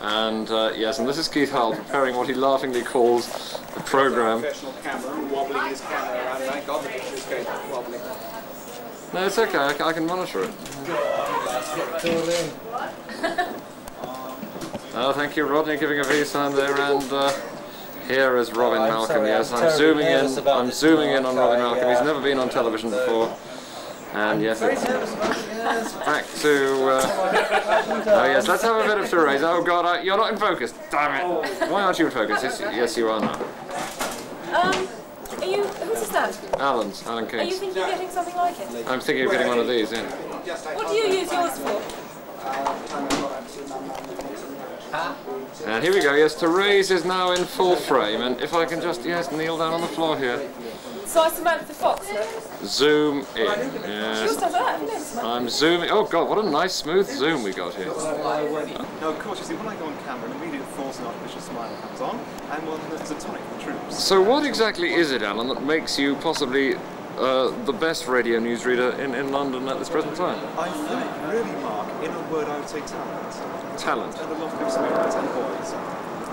And yes, and this is Keith Hull preparing what he laughingly calls the programme. Professional camera, wobbling his camera around. Thank God the picture is going wobbling. No, it's okay. I can monitor it. Oh, thank you, Rodney, giving a V sign there, and here is Robin Malcolm. Yes, I'm zooming in. I'm zooming in on Robin Malcolm. He's never been on television before, and yes, it's back to. Oh yes, let's have a bit of Therese. Oh God, you're not in focus. Damn it! Why aren't you in focus? Yes, you are now. Are you? Who's that? Alan King's. Are you thinking of getting something like it? I'm thinking of getting one of these. Yeah. What do you use yours for? And here we go, yes, Therese is now in full frame, and if I can just, yes, kneel down on the floor here. So I Samantha Fox, look. Zoom in, yes. Yours does that, haven't it? I'm zooming, oh God, what a nice smooth zoom we got here. No, of course, you see, when I go on camera, an immediate false and artificial smile comes on, and well, there's a tonic for the troops. So what exactly is it, Alan, that makes you possibly the best radio newsreader in London at this present time? I think, really, Mark, in a word, I would say talent. Talent. And a lot of experience, and boys.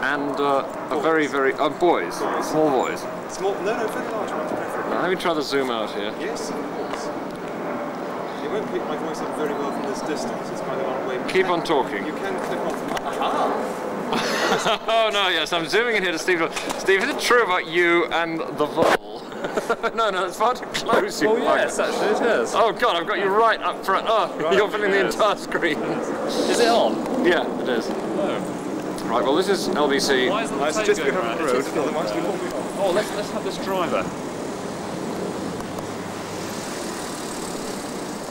And a very, boys. Small boys. Small, no, very large ones, preferably. Now let me try to zoom out here. Yes, of course. You won't pick my voice up very well from this distance. It's kind of on way. Keep on talking. You can click off. Aha! Oh no, yes, I'm zooming in here to Steve. Steve, is it true about you and the vole? no, it's far too close. Oh yes, actually it is. Oh God, I've got you right up front. Oh, right, you're filling the entire screen. Is it on? Yeah, it is. Oh. Right, well this is LBC. Why isn't the tape just going behind around? the road, otherwise we won't be on. Oh, let's have this driver.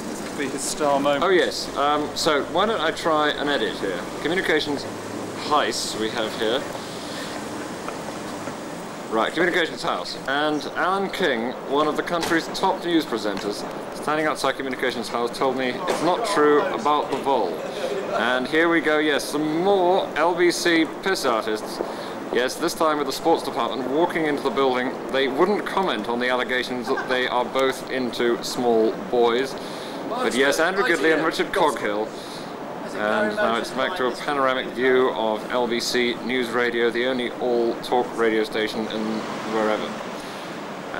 This could be his star moment. Oh yes, so why don't I try an edit here? Communications Heist we have here. Right, Communications House. And Alan King, one of the country's top news presenters, standing outside Communications House, told me it's not true about the vole. And here we go, yes, some more LBC piss artists. Yes, this time with the sports department walking into the building. They wouldn't comment on the allegations that they are both into small boys. But yes, Andrew Gidley and Richard Coghill. And now it's back to a panoramic view of LBC News Radio, the only all-talk radio station in wherever.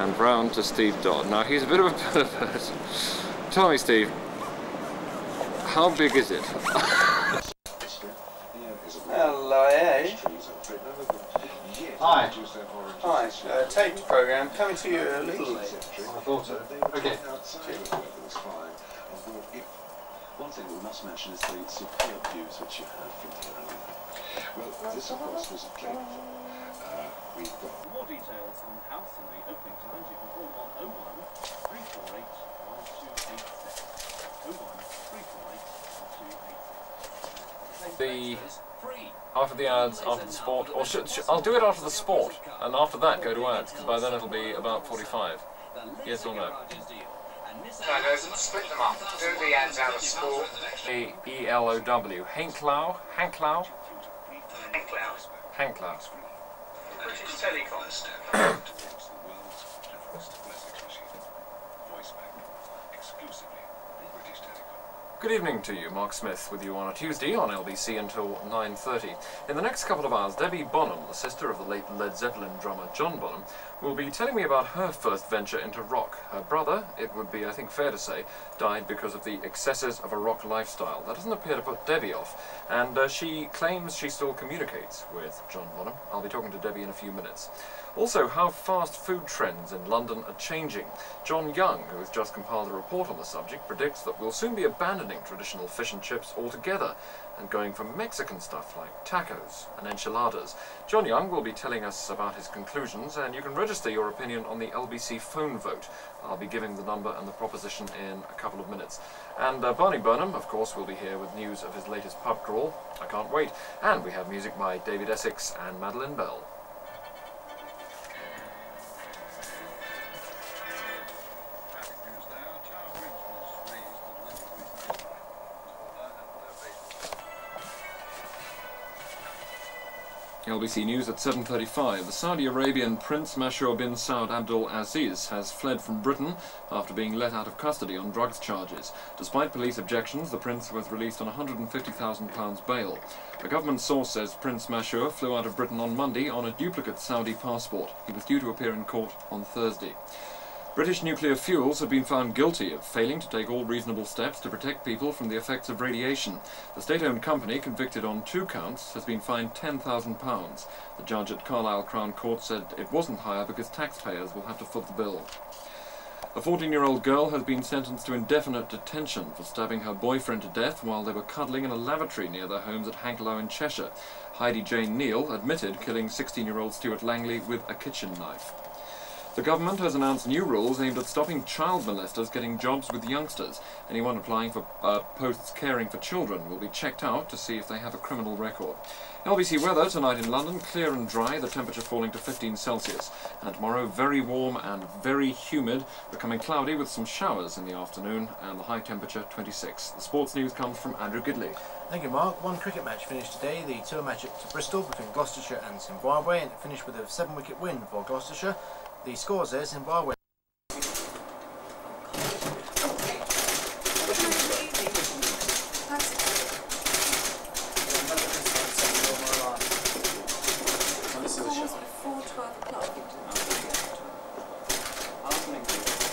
And round to Steve Dodd. Now he's a bit of a pervert. Tell me, Steve, how big is it? Hello, eh? Hi. Hi, taped programme coming to you a little late. I thought so. Okay. One thing we must mention is the superb views which you have from here. Well, this of course was a play. We've got more details on the house and the opening times. You can call on 01 348 1286. 01 348 1286. After the ads, after the sport, or I'll do it after the sport, and after that go to ads, because by then it'll be about 45. Yes or no? No, split them up. Do the ads out of sport. E-L-O-W. Hanklau? Hanklau? Hanklau. Hanklau. British Telecom. Good evening to you, Mark Smith, with you on a Tuesday on LBC until 9:30. In the next couple of hours, Debbie Bonham, the sister of the late Led Zeppelin drummer John Bonham, will be telling me about her first venture into rock. Her brother, it would be, I think, fair to say, died because of the excesses of a rock lifestyle. That doesn't appear to put Debbie off, and she claims she still communicates with John Bonham. I'll be talking to Debbie in a few minutes. Also, how fast food trends in London are changing. John Young, who has just compiled a report on the subject, predicts that we'll soon be abandoning traditional fish and chips altogether and going for Mexican stuff like tacos and enchiladas. John Young will be telling us about his conclusions, and you can register your opinion on the LBC phone vote. I'll be giving the number and the proposition in a couple of minutes. And Barney Burnham, of course, will be here with news of his latest pub crawl. I can't wait. And we have music by David Essex and Madeline Bell. LBC News at 7:35. The Saudi Arabian Prince Mashour bin Saud Abdul Aziz has fled from Britain after being let out of custody on drugs charges. Despite police objections, the prince was released on £150,000 bail. A government source says Prince Mashour flew out of Britain on Monday on a duplicate Saudi passport. He was due to appear in court on Thursday. British Nuclear Fuels have been found guilty of failing to take all reasonable steps to protect people from the effects of radiation. The state-owned company, convicted on 2 counts, has been fined £10,000. The judge at Carlisle Crown Court said it wasn't higher because taxpayers will have to foot the bill. A 14-year-old girl has been sentenced to indefinite detention for stabbing her boyfriend to death while they were cuddling in a lavatory near their homes at Hankelow in Cheshire. Heidi Jane Neal admitted killing 16-year-old Stuart Langley with a kitchen knife. The government has announced new rules aimed at stopping child molesters getting jobs with youngsters. Anyone applying for posts caring for children will be checked out to see if they have a criminal record. LBC weather tonight in London, clear and dry, the temperature falling to 15 Celsius. And tomorrow, very warm and very humid, becoming cloudy with some showers in the afternoon, and the high temperature 26. The sports news comes from Andrew Gidley. Thank you, Mark. One cricket match finished today, the tour match at Bristol between Gloucestershire and Zimbabwe, and it finished with a 7-wicket win for Gloucestershire. The scores there, Zimbabwe.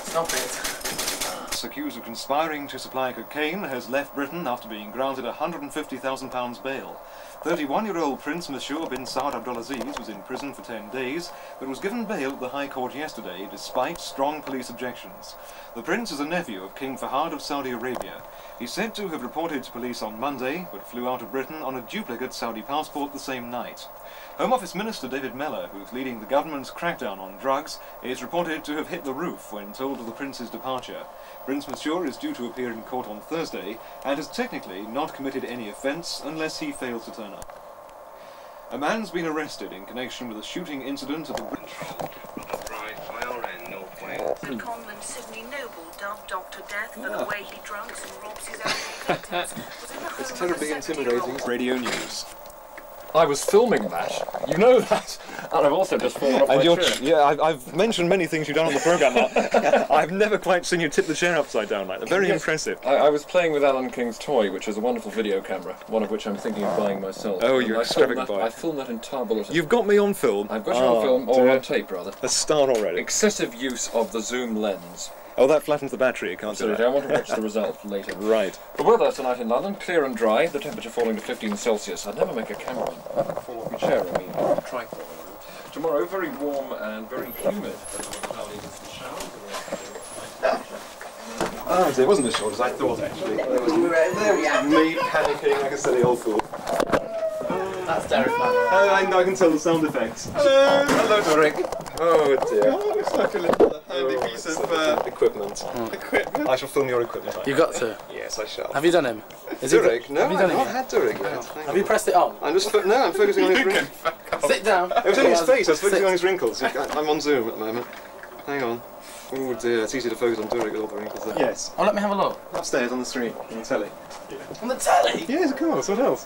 Stop it. Accused of conspiring to supply cocaine has left Britain after being granted £150,000 bail. 31-year-old Prince Mashour bin Saud Abdulaziz was in prison for 10 days, but was given bail at the High Court yesterday despite strong police objections. The prince is a nephew of King Fahad of Saudi Arabia. He's said to have reported to police on Monday, but flew out of Britain on a duplicate Saudi passport the same night. Home Office Minister David Mellor, who's leading the government's crackdown on drugs, is reported to have hit the roof when told of the prince's departure. Prince Mashour is due to appear in court on Thursday and has technically not committed any offence unless he fails to turn up. A man's been arrested in connection with a shooting incident at the The conman Sydney Noble dubbed Dr. Death for the way he drunks and robs his own victims. It's terribly intimidating. Radio News. I was filming that, you know that, and I've also just fallen off my chair. Yeah, I've mentioned many things you've done on the programme, Mark. I've never quite seen you tip the chair upside down like that. Very impressive. I was playing with Alan King's toy, which is a wonderful video camera, one of which I'm thinking of buying myself. Oh, you're extravagant boy. I filmed that in Tarbalton. You've got me on film. I've got you on film, or on tape rather. A star already. Excessive use of the zoom lens. Oh, that flattens the battery, you can't do Absolutely, that. I want to watch the result later. Right. The weather tonight in London, clear and dry, the temperature falling to 15 Celsius. I'd never make a cameraman fall off my chair, I mean, a tripod. Tomorrow, very warm and very humid. Oh, it wasn't as short as I thought, actually. There was me panicking like a silly old fool. That's Derek, man. I can tell the sound effects. Hello! Hello, Derek. Oh dear. Oh, it looks like a little handy piece of equipment. Equipment? I shall film your equipment. You've got to. Yes, I shall. Have you done him? Durek? No, have you done I've not had Durek yet. Have you pressed it on? I'm just I'm focusing on his wrinkles. Sit down. It was in his face, I was focusing on his wrinkles. I'm on Zoom at the moment. Hang on. Oh dear, it's easy to focus on Durek with all the wrinkles there. Yes. Oh, let me have a look. Upstairs on the screen, on the telly. On the telly? Yes, of course, what else?